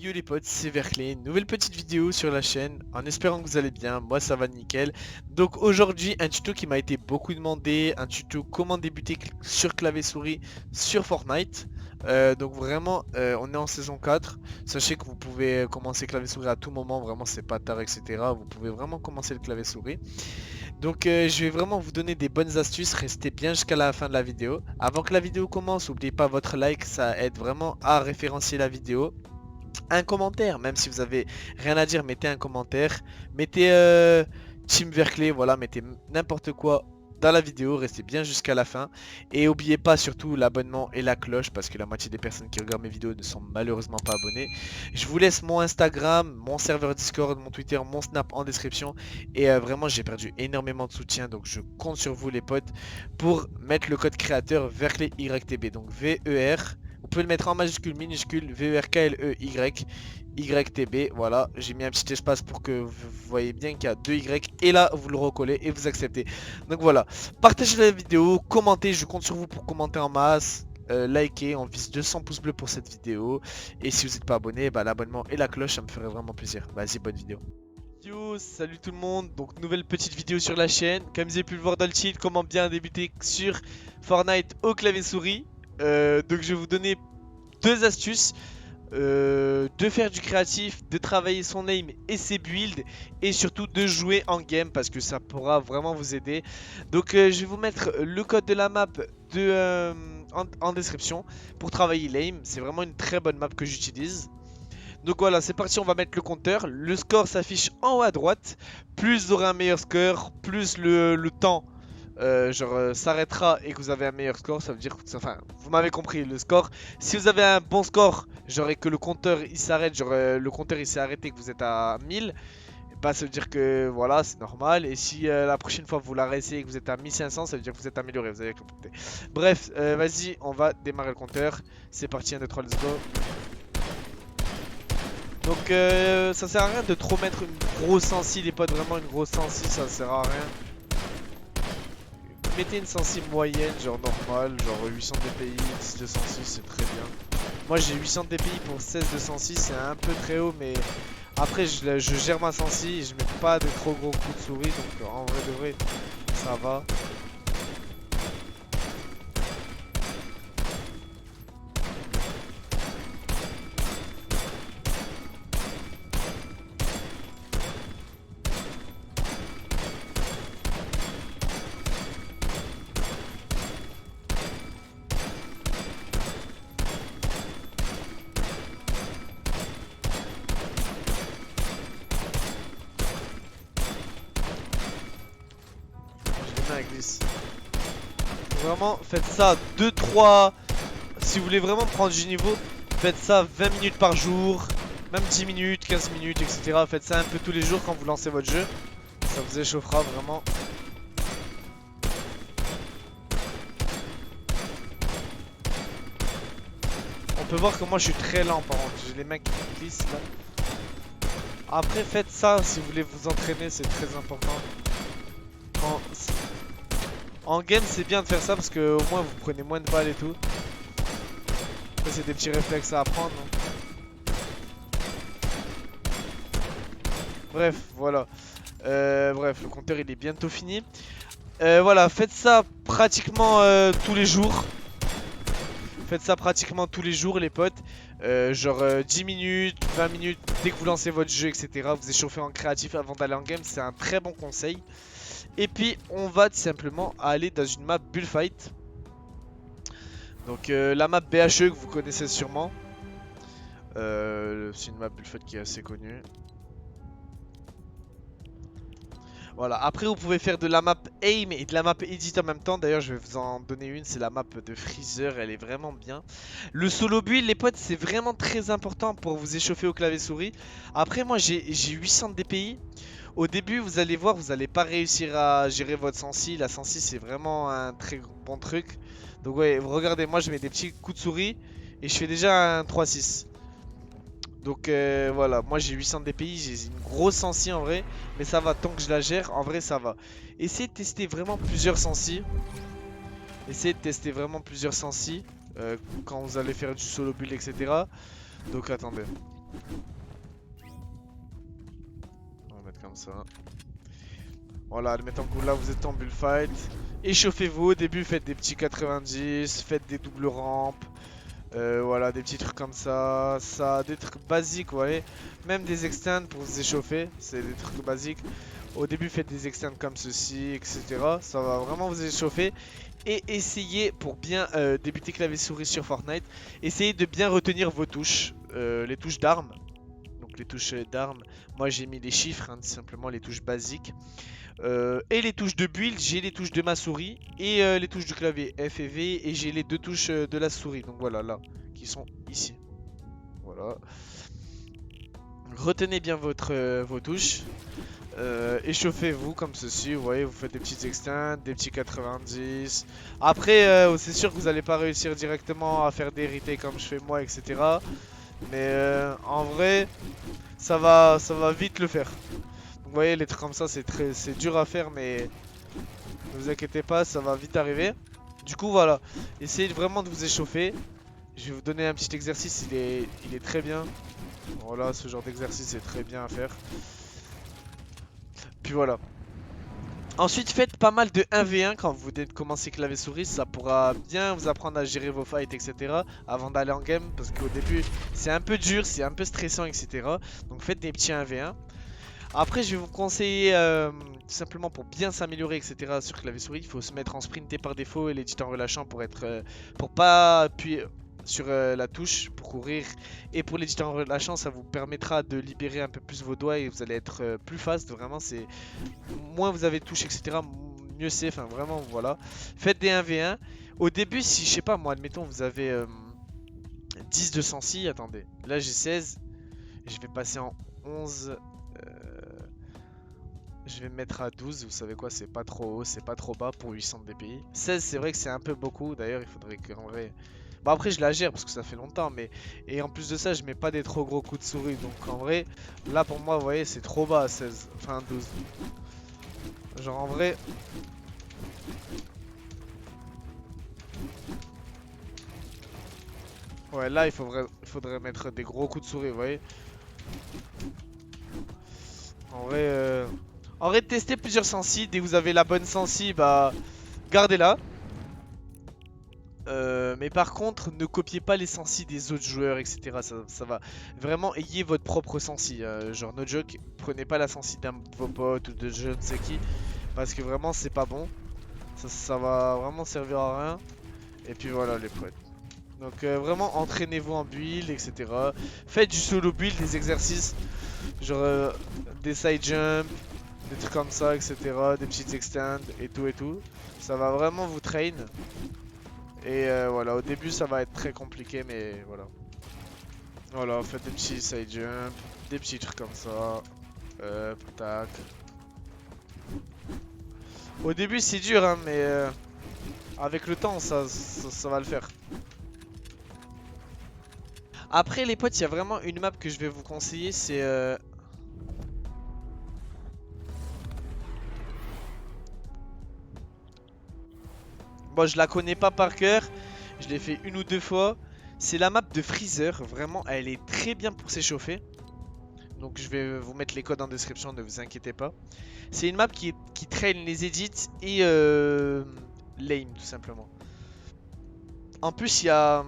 Yo les potes, c'est Verclé, nouvelle petite vidéo sur la chaîne, en espérant que vous allez bien, moi ça va nickel. Donc aujourd'hui un tuto qui m'a été beaucoup demandé, un tuto comment débuter sur clavier souris sur Fortnite. Donc vraiment on est en saison 4, sachez que vous pouvez commencer clavier souris à tout moment, vraiment c'est pas tard etc. Vous pouvez vraiment commencer le clavier souris. Donc je vais vraiment vous donner des bonnes astuces, restez bien jusqu'à la fin de la vidéo. Avant que la vidéo commence, n'oubliez pas votre like, ça aide vraiment à référencier la vidéo. Un commentaire, même si vous avez rien à dire, mettez un commentaire. Mettez Team Verclé, voilà, mettez n'importe quoi dans la vidéo, restez bien jusqu'à la fin. Et n'oubliez pas surtout l'abonnement et la cloche, parce que la moitié des personnes qui regardent mes vidéos ne sont malheureusement pas abonnées. Je vous laisse mon Instagram, mon serveur Discord, mon Twitter, mon Snap en description. Et vraiment, j'ai perdu énormément de soutien, donc je compte sur vous les potes pour mettre le code créateur VercléYTB, donc VER. Vous pouvez le mettre en majuscule, minuscule, VERKLEY, YTB. Voilà, j'ai mis un petit espace pour que vous voyez bien qu'il y a 2 Y. Et là, vous le recollez et vous acceptez. Donc voilà, partagez la vidéo, commentez, je compte sur vous pour commenter en masse. Likez, on vise 200 pouces bleus pour cette vidéo. Et si vous n'êtes pas abonné, bah, l'abonnement et la cloche, ça me ferait vraiment plaisir. Vas-y, bonne vidéo. Yo, salut tout le monde, donc nouvelle petite vidéo sur la chaîne. Comme vous avez pu le voir dans le titre, comment bien débuter sur Fortnite au clavier souris. Donc je vais vous donner deux astuces, de faire du créatif, de travailler son aim et ses builds, et surtout de jouer en game parce que ça pourra vraiment vous aider. Donc je vais vous mettre le code de la map en description pour travailler l'aim. C'est vraiment une très bonne map que j'utilise. Donc voilà, c'est parti, on va mettre le compteur. Le score s'affiche en haut à droite. Plus vous aurez un meilleur score, plus le temps s'arrêtera et que vous avez un meilleur score, ça veut dire, enfin, vous m'avez compris, le score. Si vous avez un bon score, genre que le compteur il s'arrête, genre le compteur il s'est arrêté, que vous êtes à 1000, bah ça veut dire que voilà, c'est normal. Et si la prochaine fois vous la réessayez et que vous êtes à 1500, ça veut dire que vous êtes amélioré, vous avez compris. Bref, vas-y, on va démarrer le compteur. C'est parti, 1, 2, 3, let's go. Donc ça sert à rien de trop mettre une grosse sensi, les potes, vraiment une grosse sensi, ça sert à rien. Mettez une sensi moyenne, genre normale, genre 800 dpi, 10 de sensi, c'est très bien. Moi j'ai 800 dpi pour 16 de sensi, c'est un peu très haut, mais après je gère ma sensi, je mets pas de trop gros coups de souris, donc en vrai de vrai, ça va. Glisse. Vraiment, faites ça 2-3. Si vous voulez vraiment prendre du niveau, faites ça 20 minutes par jour, même 10 minutes, 15 minutes, etc. Faites ça un peu tous les jours quand vous lancez votre jeu. Ça vous échauffera vraiment. On peut voir que moi je suis très lent par contre. J'ai les mecs qui glissent là. Après, faites ça si vous voulez vous entraîner, c'est très important. En game, c'est bien de faire ça parce que au moins vous prenez moins de balles et tout. Après, c'est des petits réflexes à apprendre. Bref, voilà. Bref, le compteur il est bientôt fini. Voilà, faites ça pratiquement tous les jours. Faites ça pratiquement tous les jours, les potes. Genre 10 minutes, 20 minutes, dès que vous lancez votre jeu, etc. Vous échauffez en créatif avant d'aller en game. C'est un très bon conseil. Et puis, on va tout simplement aller dans une map Bullfight. Donc, la map BHE que vous connaissez sûrement. C'est une map Bullfight qui est assez connue. Voilà, après vous pouvez faire de la map aim et de la map edit en même temps. D'ailleurs je vais vous en donner une, c'est la map de Freezer, elle est vraiment bien. Le solo build les potes, c'est vraiment très important pour vous échauffer au clavier souris. Après moi j'ai 800 dpi. Au début vous allez voir, vous n'allez pas réussir à gérer votre sensi. La sensi c'est vraiment un très bon truc. Donc ouais, regardez, moi je mets des petits coups de souris et je fais déjà un 3-6. Donc voilà, moi j'ai 800 dpi, j'ai une grosse sensi en vrai, mais ça va tant que je la gère, en vrai ça va. Essayez de tester vraiment plusieurs sensi. Essayez de tester vraiment plusieurs sensi quand vous allez faire du solo build, etc. Donc attendez. On va mettre comme ça. Voilà, admettons que là vous êtes en bullfight. Échauffez-vous au début, faites des petits 90, faites des doubles rampes. Voilà, des petits trucs comme ça, des trucs basiques, vous voyez. Même des extends pour vous échauffer, c'est des trucs basiques. Au début, faites des extends comme ceci, etc. Ça va vraiment vous échauffer. Et essayez, pour bien débuter clavier-souris sur Fortnite, essayez de bien retenir vos touches, les touches d'armes. Donc les touches d'armes, moi j'ai mis les chiffres, hein, tout simplement les touches basiques. Et les touches de build, j'ai les touches de ma souris et les touches du clavier F et V, et j'ai les deux touches de la souris. Donc voilà, là, qui sont ici. Voilà. Retenez bien vos touches. Échauffez-vous comme ceci, vous voyez, vous faites des petites extends, des petits 90. Après, c'est sûr que vous n'allez pas réussir directement à faire des retakes comme je fais moi, etc. Mais en vrai, ça va vite le faire. Vous voyez, les trucs comme ça, c'est dur à faire, mais ne vous inquiétez pas, ça va vite arriver. Du coup, voilà, essayez vraiment de vous échauffer. Je vais vous donner un petit exercice, il est très bien. Voilà, ce genre d'exercice est très bien à faire. Puis voilà. Ensuite, faites pas mal de 1v1 quand vous commencez clavier souris. Ça pourra bien vous apprendre à gérer vos fights, etc. avant d'aller en game. Parce qu'au début, c'est un peu dur, c'est un peu stressant, etc. Donc faites des petits 1v1. Après, je vais vous conseiller, tout simplement pour bien s'améliorer, etc. sur clavier souris, il faut se mettre en sprinté par défaut et l'éditer en relâchant pour pas appuyer sur la touche pour courir. Et pour l'éditer en relâchant, ça vous permettra de libérer un peu plus vos doigts et vous allez être plus fast. Vraiment, c'est moins vous avez de touches, etc. mieux c'est. Enfin, vraiment, voilà. Faites des 1v1. Au début, si je sais pas, moi, admettons, vous avez 10 de sensi. Attendez, là j'ai 16. Je vais passer en 11. Je vais me mettre à 12, vous savez quoi, c'est pas trop haut, c'est pas trop bas pour 800 de DPI. 16, c'est vrai que c'est un peu beaucoup, d'ailleurs il faudrait qu'en vrai... Bon après je la gère parce que ça fait longtemps, mais... Et en plus de ça, je mets pas des trop gros coups de souris, donc en vrai, là pour moi, vous voyez, c'est trop bas à 16, enfin 12. Genre en vrai... Ouais, là il faudrait mettre des gros coups de souris, vous voyez. En vrai... En vrai, testez plusieurs sensi, dès que vous avez la bonne sensi, bah... Gardez-la. Mais par contre, ne copiez pas les sensi des autres joueurs, etc. Ça va vraiment, ayez votre propre sensi. Genre, no joke, prenez pas la sensi d'un de vos potes ou de je ne sais qui. Parce que vraiment, c'est pas bon. Ça va vraiment servir à rien. Et puis voilà, les potes. Donc, vraiment, entraînez-vous en build, etc. Faites du solo build, des exercices. Genre, des side jump, des trucs comme ça, etc. Des petites extends et tout et tout. Ça va vraiment vous train. Et voilà, au début ça va être très compliqué, mais voilà. Voilà, faites des petits side jump, des petits trucs comme ça. Tac. Au début c'est dur, hein, mais avec le temps ça va le faire. Après les potes, il y a vraiment une map que je vais vous conseiller, c'est... Bon, je la connais pas par cœur, je l'ai fait une ou deux fois. C'est la map de Freezer, vraiment elle est très bien pour s'échauffer. Donc je vais vous mettre les codes en description, ne vous inquiétez pas. C'est une map qui traîne les edits et l'aim tout simplement. En plus il y a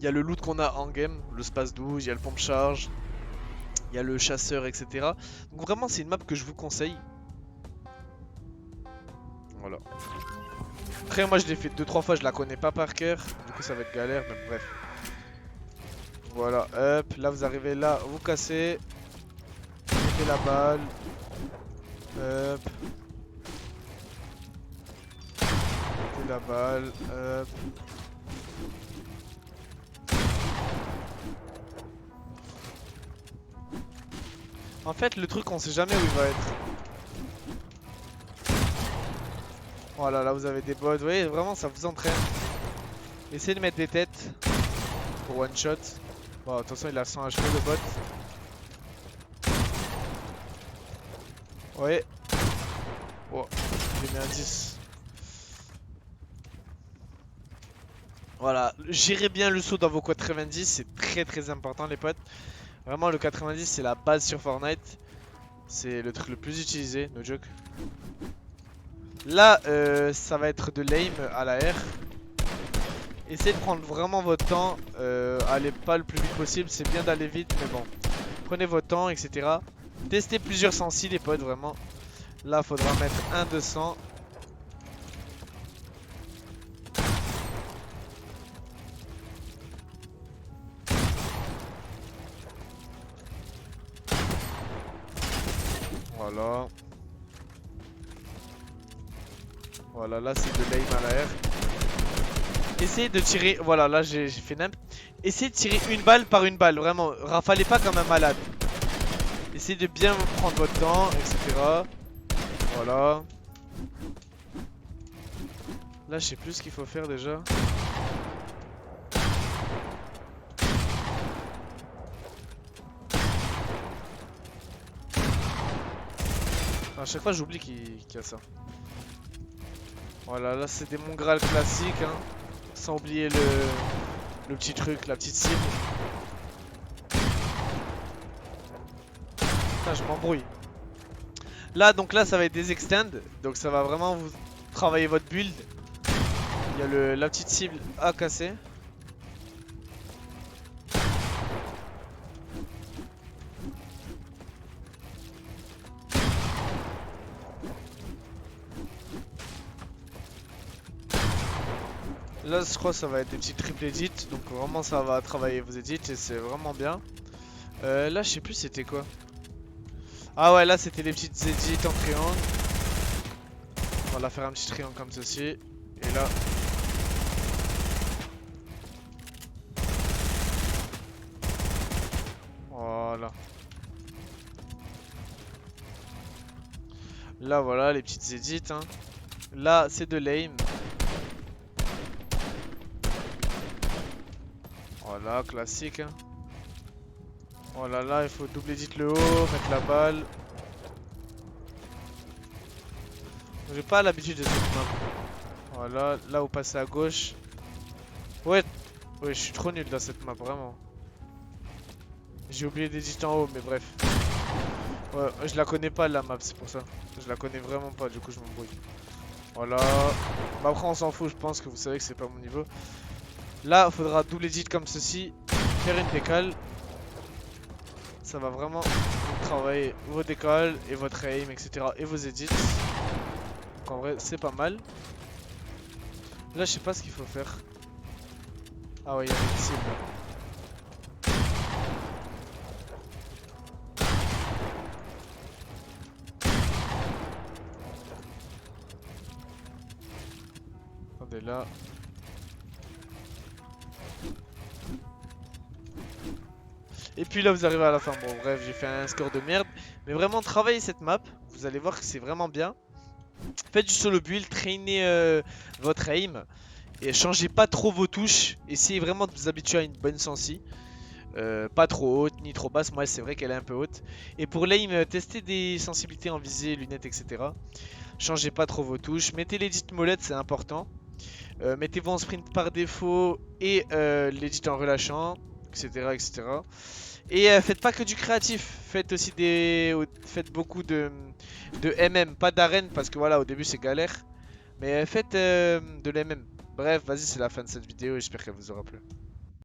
le loot qu'on a en game, le space 12, il y a le pompe charge, il y a le chasseur, etc. Donc vraiment c'est une map que je vous conseille. Voilà. Après moi je l'ai fait 2-3 fois, je la connais pas par cœur. Du coup ça va être galère, mais bref. Voilà, hop, là vous arrivez là, vous cassez. Mettez la balle. Hop. Mettez la balle, hop. En fait le truc on sait jamais où il va être. Voilà, là vous avez des bots, vous voyez vraiment ça vous entraîne. Essayez de mettre des têtes pour one shot. Bon attention il a 100 HP le bot. Ouais. Oh, j'ai mis un 10. Voilà, gérez bien le saut dans vos 90, c'est très très important les potes. Vraiment le 90 c'est la base sur Fortnite. C'est le truc le plus utilisé, no joke. Là, ça va être de l'aim à la R. Essayez de prendre vraiment votre temps. Allez pas le plus vite possible, c'est bien d'aller vite, mais bon. Prenez votre temps, etc. Testez plusieurs sensi les potes, vraiment. Là, faudra mettre un 200. Voilà. Voilà, là c'est de l'aim à la R. Essayez de tirer, voilà, là j'ai fait nimp. Essayez de tirer une balle par une balle, vraiment. Rafalez pas comme un malade. Essayez de bien prendre votre temps, etc. Voilà. Là, je sais plus ce qu'il faut faire déjà. À chaque fois, j'oublie qu'il y a ça. Voilà, là c'est des Mongrel classiques, hein. Sans oublier le petit truc, la petite cible. Putain, je m'embrouille. Là, donc là, ça va être des extends. Donc ça va vraiment vous travailler votre build. Il y a la petite cible à casser. Là, je crois que ça va être des petits triple edits. Donc vraiment, ça va travailler vos edits et c'est vraiment bien. Là, je sais plus c'était quoi. Ah ouais, là, c'était les petites edits en triangle. On va faire un petit triangle comme ceci. Et là... Voilà. Là, voilà, les petites edits. Hein. Là, c'est de l'aim. Voilà, classique. Hein. Oh là là, il faut double edit le haut, mettre la balle. J'ai pas l'habitude de cette map. Voilà, là vous passez à gauche. Ouais, ouais, je suis trop nul dans cette map, vraiment. J'ai oublié d'éditer en haut, mais bref. Ouais, je la connais pas la map, c'est pour ça. Je la connais vraiment pas, du coup je m'embrouille. Voilà. Bah après on s'en fout, je pense que vous savez que c'est pas mon niveau. Là, il faudra double edit comme ceci. Faire une décale. Ça va vraiment travailler vos décales et votre aim, etc. Et vos edits. Donc en vrai, c'est pas mal. Là, je sais pas ce qu'il faut faire. Ah ouais, il y a une cible. Attendez là. Et puis là, vous arrivez à la fin. Bon, bref, j'ai fait un score de merde. Mais vraiment, travaillez cette map. Vous allez voir que c'est vraiment bien. Faites du solo build, traînez votre aim. Et changez pas trop vos touches. Essayez vraiment de vous habituer à une bonne sensi. Pas trop haute ni trop basse. Moi, c'est vrai qu'elle est un peu haute. Et pour l'aim, testez des sensibilités en visée, lunettes, etc. Changez pas trop vos touches. Mettez l'edit molette, c'est important. Mettez-vous en sprint par défaut et l'edit en relâchant, etc. etc. Et faites pas que du créatif, faites aussi faites beaucoup de MM, pas d'arène parce que voilà au début c'est galère. Mais faites de l'MM. Bref, vas-y, c'est la fin de cette vidéo et j'espère qu'elle vous aura plu.